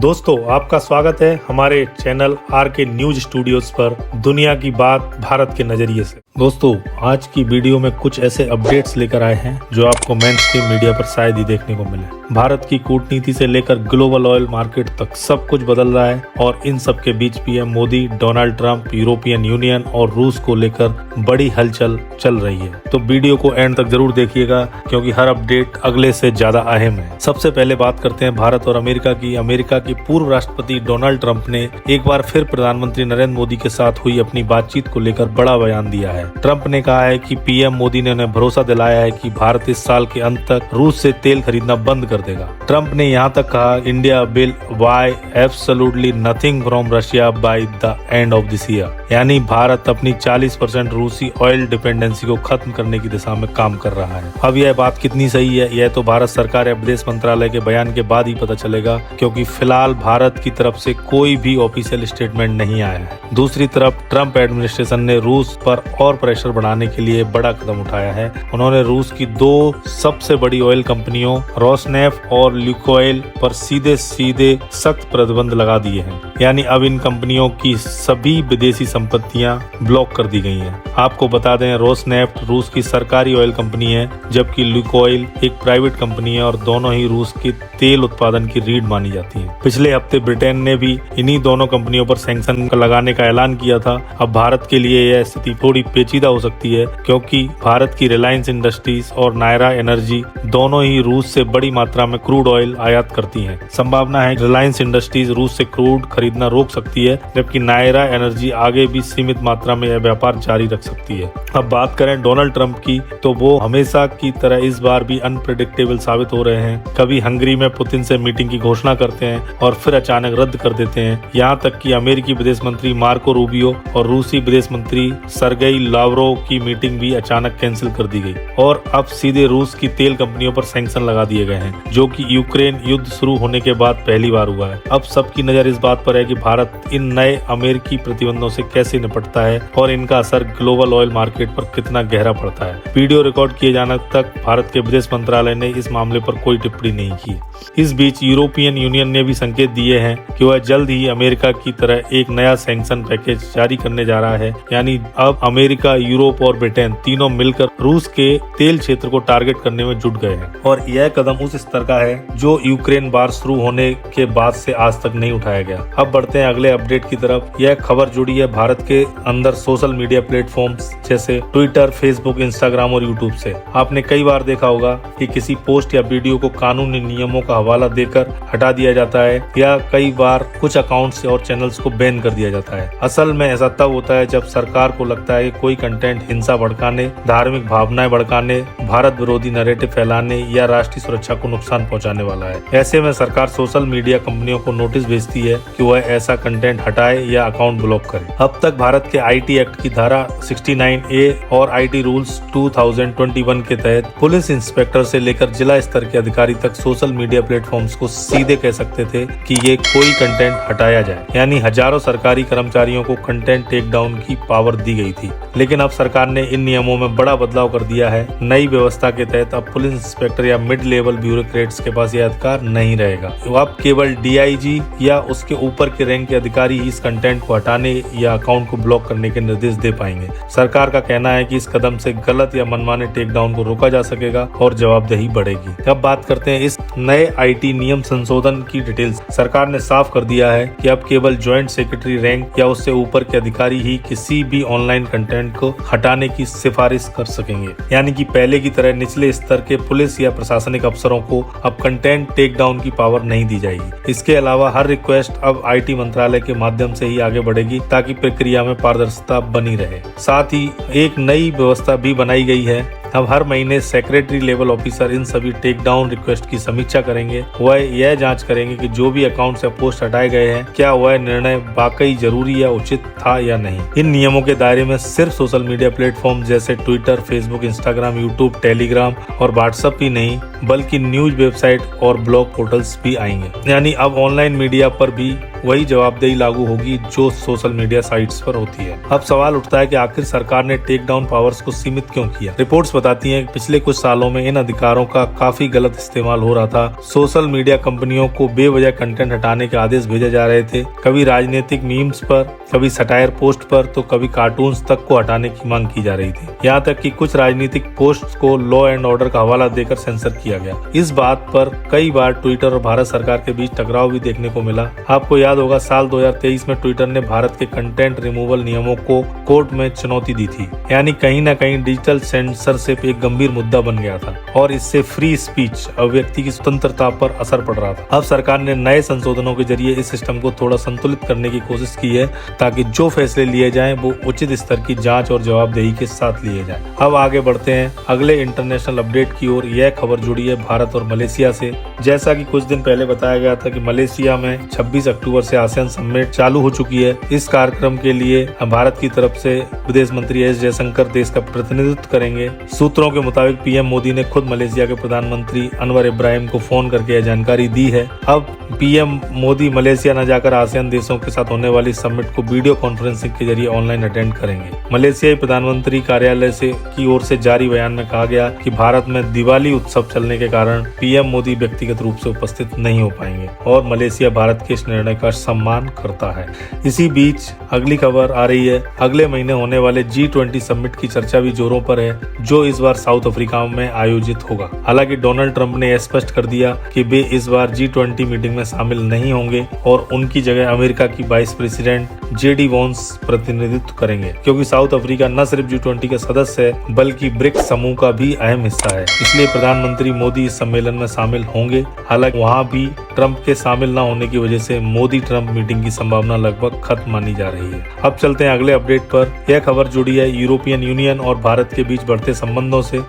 दोस्तों, आपका स्वागत है हमारे चैनल आर के न्यूज स्टूडियोज पर दुनिया की बात भारत के नजरिए से। दोस्तों, आज की वीडियो में कुछ ऐसे अपडेट्स लेकर आए हैं जो आपको मेन स्ट्रीम मीडिया पर शायद ही देखने को मिले। भारत की कूटनीति से लेकर ग्लोबल ऑयल मार्केट तक सब कुछ बदल रहा है और इन सब के बीच PM Modi, Donald Trump, European Union और रूस को लेकर बड़ी हलचल चल रही है। तो वीडियो को एंड तक जरूर देखिएगा क्योंकि हर अपडेट अगले से ज्यादा अहम है। सबसे पहले बात करते हैं भारत और अमेरिका की। अमेरिका के पूर्व राष्ट्रपति डोनाल्ड ट्रंप ने एक बार फिर प्रधानमंत्री नरेंद्र मोदी के साथ हुई अपनी बातचीत को लेकर बड़ा बयान दिया है। ट्रंप ने कहा है कि पीएम मोदी ने उन्हें भरोसा दिलाया है कि भारत इस साल के अंत तक रूस से तेल खरीदना बंद कर देगा। ट्रंप ने यहाँ तक कहा, India will buy absolutely nothing from Russia by the end of this year, यानी भारत अपनी 40% रूसी ऑयल डिपेंडेंसी को खत्म करने की दिशा में काम कर रहा है। अब यह बात कितनी सही है, यह तो भारत सरकार या विदेश मंत्रालय के बयान के बाद ही पता चलेगा, क्योंकि फिलहाल भारत की तरफ से कोई भी ऑफिशियल स्टेटमेंट नहीं आया है। दूसरी तरफ ट्रंप एडमिनिस्ट्रेशन ने रूस पर और प्रेशर बढ़ाने के लिए बड़ा कदम उठाया है। उन्होंने रूस की दो सबसे बड़ी ऑयल कंपनियों रोसनेफ्ट और ल्यूकोइल पर सीधे सख्त प्रतिबंध लगा दिए हैं, यानी अब इन कंपनियों की सभी विदेशी संपत्तियां ब्लॉक कर दी गई हैं। आपको बता दें, रोसनेफ्ट रूस की सरकारी ऑयल कंपनी है, जबकि ल्यूकोइल एक प्राइवेट कंपनी है और दोनों ही रूस के तेल उत्पादन की रीढ़ मानी जाती है। पिछले हफ्ते ब्रिटेन ने भी इन्हीं दोनों कंपनियों पर सैंक्शन लगाने का ऐलान किया था। अब भारत के लिए यह स्थिति थोड़ी पेचीदा हो सकती है, क्योंकि भारत की रिलायंस इंडस्ट्रीज और नायरा एनर्जी दोनों ही रूस से बड़ी मात्रा में क्रूड ऑयल आयात करती हैं। संभावना है रिलायंस इंडस्ट्रीज रूस से क्रूड खरीदना रोक सकती है, जबकि नायरा एनर्जी आगे भी सीमित मात्रा में यह व्यापार जारी रख सकती है। अब बात करें डोनाल्ड ट्रंप की, तो वो हमेशा की तरह इस बार भी अनप्रेडिक्टेबल साबित हो रहे हैं। कभी हंगरी में पुतिन से मीटिंग की घोषणा करते हैं और फिर अचानक रद्द कर देते हैं। यहाँ तक कि अमेरिकी विदेश मंत्री मार्को रूबियो और रूसी विदेश मंत्री सरगेई लावरोव की मीटिंग भी अचानक कैंसिल कर दी गई और अब सीधे रूस की तेल कंपनियों पर सैंक्शन लगा दिए गए हैं, जो कि यूक्रेन युद्ध शुरू होने के बाद पहली बार हुआ है। अब सबकी नजर इस बात पर है कि भारत इन नए अमेरिकी प्रतिबंधों से कैसे निपटता है और इनका असर ग्लोबल ऑयल मार्केट पर कितना गहरा पड़ता है। वीडियो रिकॉर्ड किए जाने तक भारत के विदेश मंत्रालय ने इस मामले पर कोई टिप्पणी नहीं की। इस बीच यूरोपियन यूनियन ने भी संकेत दिए हैं कि वह जल्द ही अमेरिका की तरह एक नया सैंक्शन पैकेज जारी करने जा रहा है, यानी अब अमेरिका, यूरोप और ब्रिटेन तीनों मिलकर रूस के तेल क्षेत्र को टारगेट करने में जुट गए हैं और यह कदम उस स्तर का है जो यूक्रेन वार शुरू होने के बाद से आज तक नहीं उठाया गया। अब बढ़ते हैं अगले अपडेट की तरफ। यह खबर जुड़ी है भारत के अंदर सोशल मीडिया प्लेटफॉर्म्स जैसे ट्विटर, फेसबुक, इंस्टाग्राम और यूट्यूब से। आपने कई बार देखा होगा कि किसी पोस्ट या वीडियो को कानूनी नियमों का हवाला देकर हटा दिया जाता है या कई बार कुछ अकाउंट्स और चैनल्स को बैन कर दिया जाता है। असल में ऐसा तब होता है जब सरकार को लगता है कि कोई कंटेंट हिंसा भड़काने, धार्मिक भावनाएं भड़काने, भारत विरोधी नैरेटिव फैलाने या राष्ट्रीय सुरक्षा को नुकसान पहुंचाने वाला है। ऐसे में सरकार सोशल मीडिया कंपनियों को नोटिस भेजती है कि वह ऐसा कंटेंट हटाए या अकाउंट ब्लॉक करे। अब तक भारत के आईटी एक्ट की धारा 69A और आईटी रूल्स 2021 के तहत पुलिस इंस्पेक्टर से लेकर जिला स्तर के अधिकारी तक सोशल मीडिया प्लेटफॉर्म्स को सीधे कह सकते थे कि ये कोई कंटेंट हटाया जाए, यानी हजारों सरकारी कर्मचारियों को कंटेंट टेक डाउन की पावर दी गई थी। लेकिन अब सरकार ने इन नियमों में बड़ा बदलाव कर दिया है। नई व्यवस्था के तहत अब पुलिस इंस्पेक्टर या मिड लेवल ब्यूरोक्रेट्स के पास यह अधिकार नहीं रहेगा। अब केवल डीआईजी या उसके ऊपर के रैंक के अधिकारी ही इस कंटेंट को हटाने या अकाउंट को ब्लॉक करने के निर्देश दे पाएंगे। सरकार का कहना है कि इस कदम से गलत या मनमाने टेक डाउन को रोका जा सकेगा और जवाबदेही बढ़ेगी। अब बात करते हैं इस नए आईटी नियम संशोधन की डिटेल्स। सरकार ने साफ कर दिया है कि अब केवल ज्वाइंट सेक्रेटरी रैंक या उससे ऊपर के अधिकारी ही किसी भी ऑनलाइन कंटेंट को हटाने की सिफारिश कर सकेंगे, यानी कि पहले की तरह निचले स्तर के पुलिस या प्रशासनिक अफसरों को अब कंटेंट टेक डाउन की पावर नहीं दी जाएगी। इसके अलावा हर रिक्वेस्ट अब आईटी मंत्रालय के माध्यम से ही आगे बढ़ेगी ताकि प्रक्रिया में पारदर्शिता बनी रहे। साथ ही एक नई व्यवस्था भी बनाई गई है। अब हर महीने सेक्रेटरी लेवल ऑफिसर इन सभी टेक डाउन रिक्वेस्ट की समीक्षा करेंगे। वह यह जांच करेंगे कि जो भी अकाउंट से पोस्ट हटाए गए हैं, क्या वह निर्णय वाकई जरूरी या उचित था या नहीं। इन नियमों के दायरे में सिर्फ सोशल मीडिया प्लेटफॉर्म जैसे Twitter, Facebook, Instagram, YouTube, Telegram और व्हाट्सएप ही नहीं, बल्कि न्यूज वेबसाइट और ब्लॉग पोर्टल्स भी आएंगे। यानी अब ऑनलाइन मीडिया पर भी वही जवाबदेही लागू होगी जो सोशल मीडिया साइट्स पर होती है। अब सवाल उठता है कि आखिर सरकार ने टेक डाउन पावर्स को सीमित क्यों किया। रिपोर्ट्स बताती हैं कि पिछले कुछ सालों में इन अधिकारों का काफी गलत इस्तेमाल हो रहा था। सोशल मीडिया कंपनियों को बेवजह कंटेंट हटाने के आदेश भेजे जा रहे थे, कभी राजनीतिक मीम्स पर, कभी सटायर पोस्ट पर, तो कभी कार्टून्स तक को हटाने की मांग की जा रही थी। यहाँ तक कि कुछ राजनीतिक पोस्ट को लॉ एंड ऑर्डर का हवाला देकर सेंसर किया गया। इस बात पर कई बार ट्विटर और भारत सरकार के बीच टकराव भी देखने को मिला। आपको याद होगा साल 2023 में ट्विटर ने भारत के कंटेंट रिमूवल नियमों को कोर्ट में चुनौती दी थी, यानी कहीं न कहीं डिजिटल सेंसरशिप एक गंभीर मुद्दा बन गया था और इससे फ्री स्पीच और व्यक्ति की स्वतंत्रता पर असर पड़ रहा था। अब सरकार ने नए संशोधनों के जरिए इस सिस्टम को थोड़ा संतुलित करने की कोशिश की है ताकि जो फैसले लिए जाएं वो उचित स्तर की जांच और जवाबदेही के साथ लिए जाएं। अब आगे बढ़ते हैं अगले इंटरनेशनल अपडेट की ओर। यह खबर जुड़ी है भारत और मलेशिया से। जैसा कि कुछ दिन पहले बताया गया था कि मलेशिया में 26 अक्टूबर से आसियान समिट चालू हो चुकी है। इस कार्यक्रम के लिए भारत की तरफ से विदेश मंत्री एस जयशंकर देश का प्रतिनिधित्व करेंगे। सूत्रों के मुताबिक पीएम मोदी ने खुद मलेशिया के प्रधानमंत्री अनवर इब्राहिम को फोन करके यह जानकारी दी है। अब पीएम मोदी मलेशिया न जाकर आसियान देशों के साथ होने वाली समिट को वीडियो कॉन्फ्रेंसिंग के जरिए ऑनलाइन अटेंड करेंगे। मलेशियाई प्रधानमंत्री कार्यालय की ओर से जारी बयान में कहा गया कि भारत में दिवाली उत्सव चलने के कारण पीएम मोदी व्यक्तिगत रूप से उपस्थित नहीं हो पाएंगे और मलेशिया भारत के इस निर्णय का सम्मान करता है। इसी बीच अगली खबर आ रही है, अगले महीने होने वाले G20 समिट की चर्चा भी जोरों पर है, जो इस बार साउथ अफ्रीका में आयोजित होगा। हालांकि डोनाल्ड ट्रंप ने स्पष्ट कर दिया कि वे इस बार G20 मीटिंग में शामिल नहीं होंगे और उनकी जगह अमेरिका की वाइस प्रेसिडेंट JD वॉन्स प्रतिनिधित्व करेंगे, क्योंकि साउथ अफ्रीका न सिर्फ G20 का सदस्य है बल्कि ब्रिक्स समूह का भी अहम हिस्सा है। इसलिए प्रधानमंत्री मोदी इस सम्मेलन में शामिल होंगे। हालांकि वहां भी ट्रंप के शामिल न होने की वजह से मोदी ट्रंप मीटिंग की संभावना लगभग खत्म मानी जा रही है। अब चलते हैं अगले अपडेट पर। यह खबर जुड़ी है यूरोपियन यूनियन और भारत के बीच बढ़ते संबंधों से।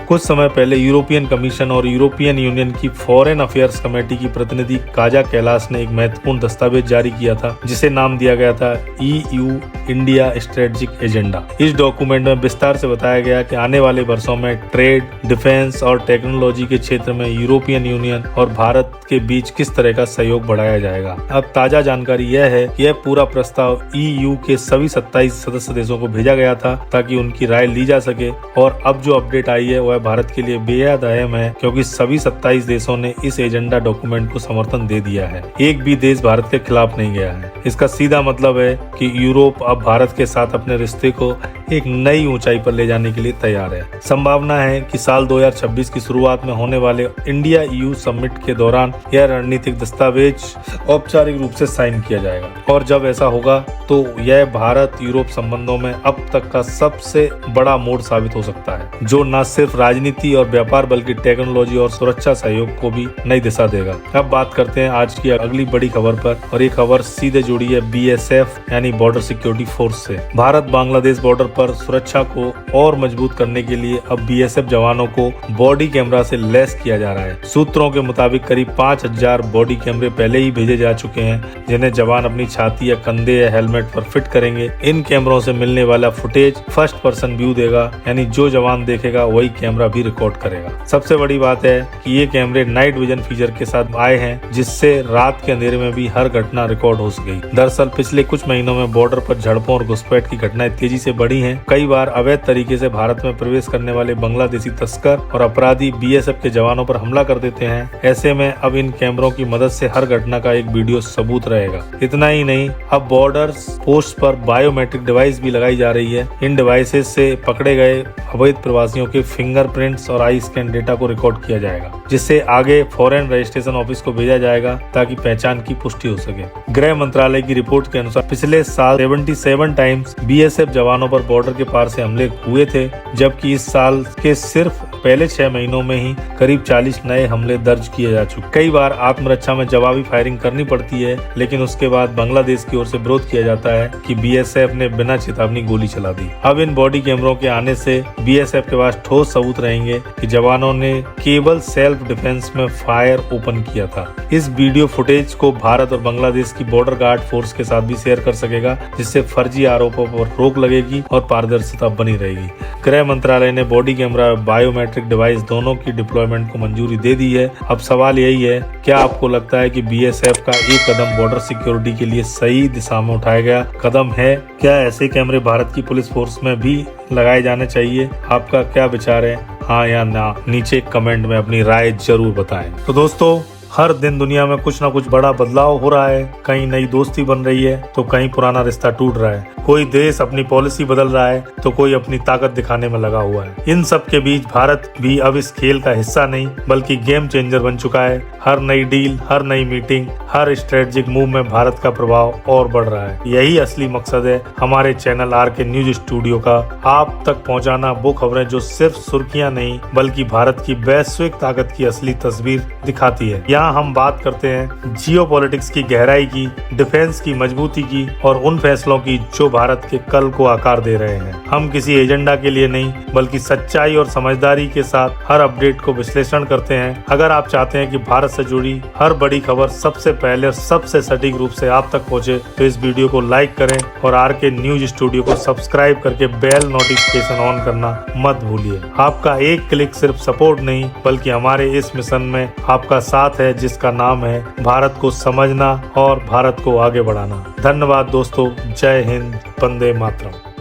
कुछ समय पहले यूरोपियन कमीशन और यूरोपियन यूनियन की फॉरेन अफेयर्स कमेटी की प्रतिनिधि काजा कैलाश ने एक महत्वपूर्ण दस्तावेज जारी किया था, जिसे नाम दिया गया था EU इंडिया स्ट्रेटेजिक एजेंडा। इस डॉक्यूमेंट में विस्तार से बताया गया कि आने वाले वर्षों में ट्रेड, डिफेंस और टेक्नोलॉजी के क्षेत्र में यूरोपियन यूनियन और भारत के बीच किस तरह का सहयोग बढ़ाया जाएगा। अब ताजा जानकारी यह है कि यह पूरा प्रस्ताव EU के सभी 27 सदस्य देशों को भेजा गया था ताकि उनकी राय ली जा सके, और अब जो अपडेट आई है वह भारत के लिए बेहद अहम है, क्योंकि सभी 27 देशों ने इस एजेंडा डॉक्यूमेंट को समर्थन दे दिया है। एक भी देश भारत के खिलाफ नहीं गया है। इसका सीधा मतलब है कि यूरोप अब भारत के साथ अपने रिश्ते को एक नई ऊंचाई पर ले जाने के लिए तैयार है। संभावना है कि साल 2026 की शुरुआत में होने वाले इंडिया EU समिट के दौरान यह रणनीतिक दस्तावेज औपचारिक रूप से साइन किया जाएगा, और जब ऐसा होगा तो यह भारत यूरोप संबंधों में अब तक का सबसे बड़ा मोड़ साबित हो सकता है, जो न सिर्फ राजनीति और व्यापार बल्कि टेक्नोलॉजी और सुरक्षा सहयोग को भी नई दिशा देगा। अब बात करते हैं आज की अगली बड़ी खबर पर, और ये खबर सीधे जुड़ी है BSF यानी बॉर्डर सिक्योरिटी फोर्स से। भारत बांग्लादेश बॉर्डर पर सुरक्षा को और मजबूत करने के लिए अब BSF जवानों को बॉडी कैमरा से लैस किया जा रहा है। सूत्रों के मुताबिक करीब 5000 बॉडी कैमरे पहले ही भेजे जा चुके हैं, जिन्हें जवान अपनी छाती या कंधे या हेलमेट पर फिट करेंगे। इन कैमरों से मिलने वाला फुटेज फर्स्ट पर्सन व्यू देगा, यानी जो जवान देखेगा वही कैमरा भी रिकॉर्ड करेगा। सबसे बड़ी बात है कि ये कैमरे नाइट विजन फीचर के साथ आए हैं, जिससे रात के अंधेरे में भी हर घटना रिकॉर्ड हो सकेगी। दरअसल पिछले कुछ महीनों में बॉर्डर पर झड़पों और घुसपैठ की घटनाएं तेजी से बढ़ी हैं। कई बार अवैध तरीके से भारत में प्रवेश करने वाले बांग्लादेशी तस्कर और अपराधी BSF के जवानों पर हमला कर देते हैं। ऐसे में अब इन कैमरों की मदद से हर घटना का एक वीडियो सबूत रहेगा। इतना ही नहीं, अब बॉर्डर पोस्ट पर बायोमेट्रिक डिवाइस भी लगाई जा रही है। इन डिवाइसेस से पकड़े गए अवैध प्रवासियों के फिंगरप्रिंट्स और आई स्कैन डेटा को रिकॉर्ड किया जाएगा, जिससे आगे फॉरेन रजिस्ट्रेशन ऑफिस को भेजा जाएगा ताकि पहचान की पुष्टि हो सके। गृह मंत्रालय की रिपोर्ट के अनुसार पिछले साल 77 टाइम्स BSF जवानों पर बॉर्डर के पार से हमले हुए थे, जबकि इस साल के सिर्फ पहले 6 महीनों में ही करीब 40 नए हमले दर्ज किए जा चुके। कई बार आत्मरक्षा में जवाबी फायरिंग करनी पड़ती है, लेकिन उसके बाद बांग्लादेश की ओर से विरोध किया जाता है कि BSF ने बिना चेतावनी गोली चला दी। अब इन बॉडी कैमरों के आने से BSF के पास ठोस सबूत रहेंगे कि जवानों ने केवल सेल्फ डिफेंस में फायर ओपन किया था। इस वीडियो फुटेज को भारत और बांग्लादेश की बॉर्डर गार्ड फोर्स के साथ भी शेयर कर सकेगा, जिससे फर्जी आरोपों पर रोक लगेगी और पारदर्शिता बनी रहेगी। गृह मंत्रालय ने बॉडी कैमरा बायोमेट्रिक डिवाइस दोनों की डिप्लॉयमेंट को मंजूरी दे दी है। अब सवाल यही है, क्या क्या आपको लगता है कि BSF का एक कदम बॉर्डर सिक्योरिटी के लिए सही दिशा में उठाया गया कदम है? क्या ऐसे कैमरे भारत की पुलिस फोर्स में भी लगाए जाने चाहिए? आपका क्या विचार है, हाँ या ना? नीचे कमेंट में अपनी राय जरूर बताएं। तो दोस्तों, हर दिन दुनिया में कुछ ना कुछ बड़ा बदलाव हो रहा है। कहीं नई दोस्ती बन रही है तो कहीं पुराना रिश्ता टूट रहा है। कोई देश अपनी पॉलिसी बदल रहा है तो कोई अपनी ताकत दिखाने में लगा हुआ है। इन सब के बीच भारत भी अब इस खेल का हिस्सा नहीं बल्कि गेम चेंजर बन चुका है। हर नई डील, हर नई मीटिंग, हर स्ट्रेटेजिक मूव में भारत का प्रभाव और बढ़ रहा है। यही असली मकसद है हमारे चैनल RK न्यूज स्टूडियो का, आप तक पहुंचाना वो खबरें जो सिर्फ सुर्खियां नहीं बल्कि भारत की वैश्विक ताकत की असली तस्वीर दिखाती है। यहाँ हम बात करते हैं जियोपॉलिटिक्स की गहराई की, डिफेंस की मजबूती की और उन फैसलों की जो भारत के कल को आकार दे रहे हैं। हम किसी एजेंडा के लिए नहीं बल्कि सच्चाई और समझदारी के साथ हर अपडेट को विश्लेषण करते हैं। अगर आप चाहते हैं कि भारत से जुड़ी हर बड़ी खबर सबसे पहले और सबसे सटीक रूप से आप तक पहुंचे तो इस वीडियो को लाइक करें और RK न्यूज स्टूडियो को सब्सक्राइब करके बेल नोटिफिकेशन ऑन करना मत भूलिए। आपका एक क्लिक सिर्फ सपोर्ट नहीं बल्कि हमारे इस मिशन में आपका साथ है, जिसका नाम है भारत को समझना और भारत को आगे बढ़ाना। धन्यवाद दोस्तों, जय हिंद, वंदे मातरम।